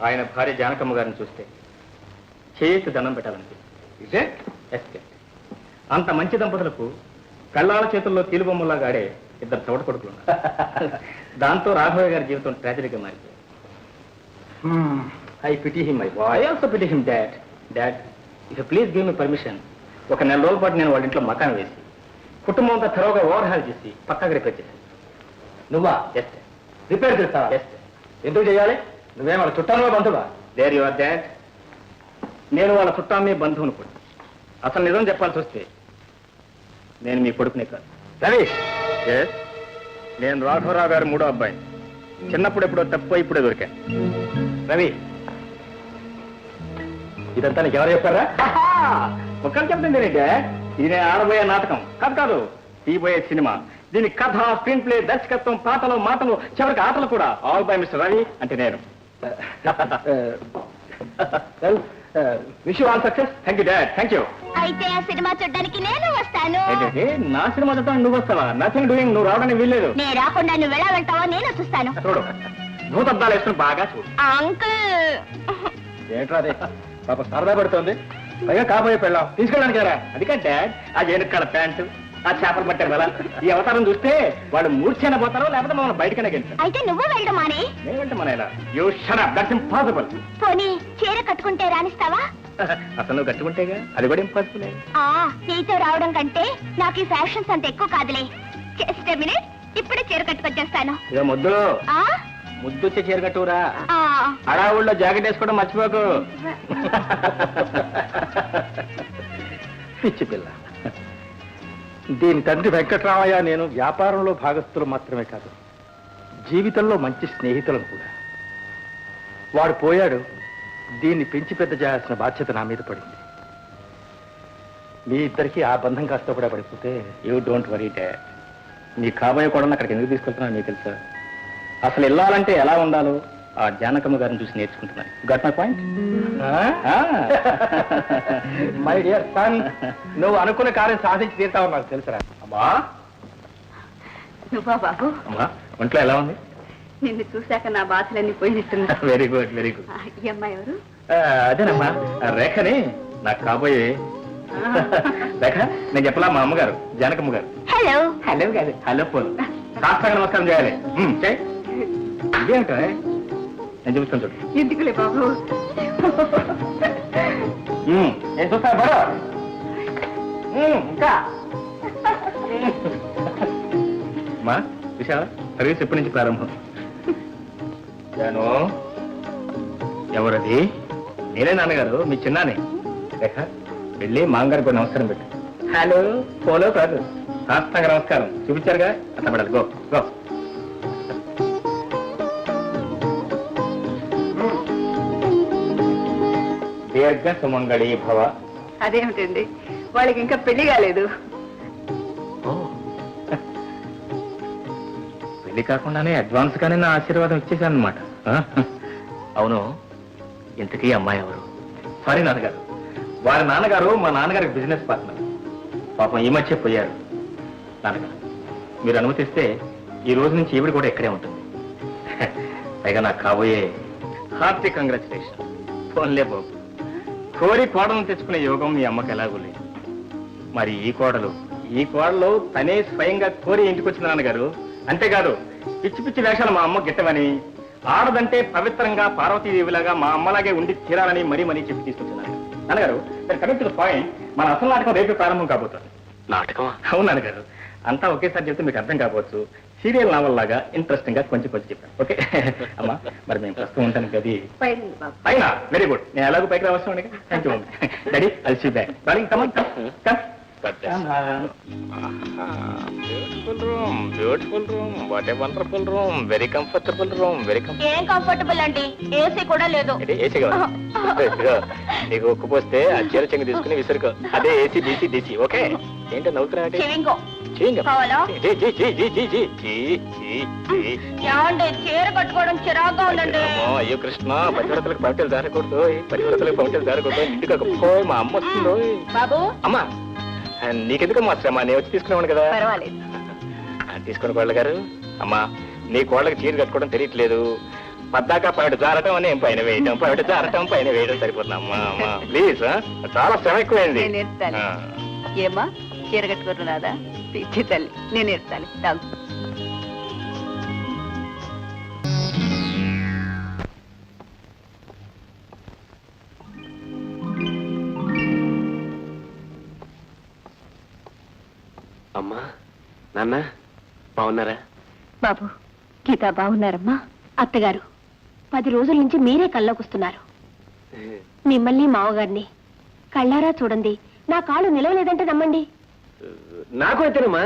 ఆయన భార్య జానకమ్మ గారిని చూస్తే చేతి దండం పెట్టాలనిపిస్తుంది. అంత మంచి దంపతులకు కళ్ళాల చేతుల్లో కీలుబొమ్మలాగా ఆడే ఇద్దరు చవట కొడుకులు ఉన్నారు. దాంతో రాఘవయ్య గారి జీవితం ట్రాజడీగా మారిపోయింది. I pity him, I also pity him. Dad if please give me permission, ఒక నెల రోజుల పాటు నేను వాళ్ళ ఇంట్లో మకాన్ వేసి కుటుంబం అంతా త్వరగా ఓవర్హాల్ చేసి పక్కాగా రిపేర్ చేశాను. నువ్వా? ఎస్ రిపేర్ చేస్తావా? ఎస్. ఎందుకు చేయాలి? నువ్వేం వాళ్ళ చుట్టాలుగా బంధువా? There you are dad. నేను వాళ్ళ చుట్టాన్ని బంధువును కూడా. అసలు నిజం చెప్పాల్సి వస్తే నేను మీ కొడుకునే కాదు. రవి, ఎస్, నేను రాఘవరావు గారు మూడో అబ్బాయిని. చిన్నప్పుడు ఎప్పుడో తప్పు ఇప్పుడే దొరికాను. రవి, ఇదంతా నీకు ఎవరు చెప్పారా? ఒక్కరు చెప్తుంది డాడ్. ఇది నేను ఆడబోయే నాటకం కాదు, తీయబోయే సినిమా. దీని కథ, స్క్రీన్ ప్లే, దర్శకత్వం, పాటలు, మాటలు, చివరికి ఆటలు కూడా ఆల్ బై మిస్టర్ రవి అంటే నేను. Wish you all success. Thank you dad, thank you. అయితే ఆ సినిమా చూడడానికి నేను వస్తాను. ఏంటంటే నా సినిమా చూడటానికి నువ్వు వస్తావా? Nothing doing. నువ్వు రావడానికి వీల్లేదు. నేను రాకుండా నువ్వు ఎలా వెళ్తావో నేను చూస్తాను. చూడు, భూతద్దాలు వేసుకుని బాగా చూడు. అంకుల్, ఏంట్రా అదే? పాప సరదా పడుతుంది. పైగా కాబోయే పెళ్ళాం తీసుకెళ్ళడానికి రా. అది కాదు డాడ్, ఆ జేనుకాల ప్యాంటు, ఆ చేపలు పట్టారు కదా, ఈ అవతారం చూస్తే వాళ్ళు మూర్ఛైన పోతారో లేకపోతే మమ్మల్ని బయటకనే గెలుస్తారు. అయితే నువ్వు వెళ్ళడం మానే. నేనంటే మన ఇలా you shut up, that's impossible. పోనీ చీర కట్టుకుంటే రాణిస్తావా? అసలు నువ్వు కట్టుకుంటేగా, అది కూడా ఇంపాసిబుల్. నీతో రావడం కంటే నాకు ఈ ఫ్యాషన్స్ అంత ఎక్కువ కాదులే. జస్ట్ మినిట్, ఇప్పుడే చీర కట్టుకొచ్చేస్తాను. ఇక ముద్దు ముద్దు వచ్చే చీర కట్టురా. అడావుల్లో జాకెట్ వేసుకోవడం మర్చిపోకు. పిచ్చి పిల్ల. దీని తండ్రి వెంకట్రామయ్య నేను వ్యాపారంలో భాగస్థులు మాత్రమే కాదు, జీవితంలో మంచి స్నేహితులను కూడా. వాడు పోయాడు, దీన్ని పెంచి పెద్ద చేయాల్సిన బాధ్యత నా మీద పడింది. మీ ఇద్దరికి ఆ బంధం కాస్త కూడా పడిపోతే. You don't worry dad. నీ కాబోయే కూడా అక్కడికి ఎందుకు తీసుకెళ్తున్నా నీకు తెలుసా? అసలు వెళ్ళాలంటే ఎలా ఉండాలో ఆ జానకమ్మ గారిని చూసి నేర్చుకుంటున్నాను. Got my point? My dear son, నువ్వు అనుకున్న కార్యం సాధించి తీరుతావు నాకు తెలుసురా. అమ్మా, నువ్వా బాబు? అమ్మా, ఒంట్లో ఎలా ఉంది? నిన్ను చూశాక నా బాధలన్నీ పోయినట్టున్నా. Very good, very good. ఈ అమ్మాయి ఎవరు? అదేనమ్మా, రేఖని నాకు కాబోయే. రేఖ, నేను చెప్పలా మా అమ్మగారు జానకమ్మ గారు. హలో. హలో కాదు, హలో పోలు. సాష్టాంగ నమస్కారం చేయాలి. ఇదేమిటో నేను చూపిస్తాను చూడు. ఎందుకులే బాబు. నేను చూస్తాను బరో. ఇంకా మా విశాల సర్వీస్ ఎప్పటి నుంచి ప్రారంభం? జాను, ఎవరది? నేనే నాన్నగారు, మీ చిన్నానే. రేఖ, వెళ్ళి మామగారికి కూడా నమస్కారం పెట్టు. హలో పోలో కాదు, సాష్టాంగ నమస్కారం చూపించారుగా, అట్లా పడాలి. Go go. దీర్ఘ సుమంగళి భవ. అదేమిటండి, వాళ్ళకి ఇంకా పెళ్లి కాలేదు. పెళ్లి కాకుండానే అడ్వాన్స్ గానే నా ఆశీర్వాదం ఇచ్చేసాను అనమాట. అవును, ఇంతకీ అమ్మాయి ఎవరు? సారీ నాన్నగారు, వారి నాన్నగారు మా నాన్నగారికి బిజినెస్ పార్ట్నర్. పాపం ఈ మధ్య పోయారు. నాన్నగారు, మీరు అనుమతిస్తే ఈ రోజు నుంచి ఈవిడ కూడా ఇక్కడే ఉంటుంది. పైగా నాకు కాబోయే హార్టీ కంగ్రాచులేషన్. ఫోన్లే బాబు, కోరి కోడలను తెచ్చుకునే యోగం మీ అమ్మకి ఎలాగూ లేదు. మరి ఈ కోడలు తనే స్వయంగా కోరి ఇంటికి వచ్చిన నాన్నగారు. అంతేకాదు, పిచ్చి పిచ్చి వేషాలు మా అమ్మ గిట్టమని, ఆడదంటే పవిత్రంగా పార్వతీదేవిలాగా మా అమ్మలాగే ఉండి తీరాలని మరీ చెప్పి తీసుకొచ్చున్నాను. నాన్నగారు, కమింగ్ టు ద పాయింట్, మన అసలు నాటకం రేపు ప్రారంభం కాబోతుంది. నాటకం? అవును నాన్నగారు, అంతా ఒకేసారి చెప్తే మీకు అర్థం కావచ్చు. సీరియల్ నావల్ లాగా ఇంట్రెస్టింగ్ గా కొంచెం చెప్పాను. ఓకే అమ్మా, మరి మేము ప్రస్తుతం ఉంటాను గది పైన. వెరీ గుడ్, నేను ఎలాగో పైకి రావచ్చు. Thank you daddy. I'll see back. Darling, come on, come. Beautiful room, beautiful room. What a wonderful room. Very comfortable room, very ఏం కంఫర్టబుల్ అండి, ఏసీ కూడా లేదు. ఏసీ కావాలి నీకు. ఉక్కుపోస్తే ఆ చీర చెంగు తీసుకుని విసురుకో. అదే ఏసీ డీసీ డీసీ. ఓకే, ఏంటో నవ్వుతున్నా? చీర కట్టుకోవడం చిరాగ్గా ఉందండి. అయ్యో కృష్ణ, పతివ్రతలకు పౌటలు జారకూడదు, పతివ్రతలకు పౌటలు జారకూడదు. ఇంటికి ఒక మా అమ్మ వస్తుందో. బాబు, అమ్మా నీకెందుకు మాత్రమా, నేను వచ్చి తీసుకునేవాడు కదా. పర్వాలేదు, తీసుకుని కోళ్ళ గారు. అమ్మా, నీ కోళ్ళకి చీర కట్టుకోవడం తెలియట్లేదు. పద్దాక పైట జారటం నేను పైన వేయటం పైట జారటం పైన వేయడం సరిపోతుంది అమ్మా అమ్మా ప్లీజ్ చాలా శ్రమ ఎక్కువైంది నేను ఎత్తాలి. ఆ. ఏమా చీర కట్టుకోరు రాదా పిచ్చి తల్లి నేను ఎత్తాలి తాగు అమ్మా నాన్న బాగున్నారా బాబు గీత బాగున్నారమ్మా అత్తగారు 10 రోజుల నుంచి మీరే కల్లోకొస్తున్నారు మిమ్మల్ని మావగారిని కళ్ళారా చూడండి నా కాళ్ళు నిలవలేదంటే నమ్మండి నాకు అయితేనమ్మా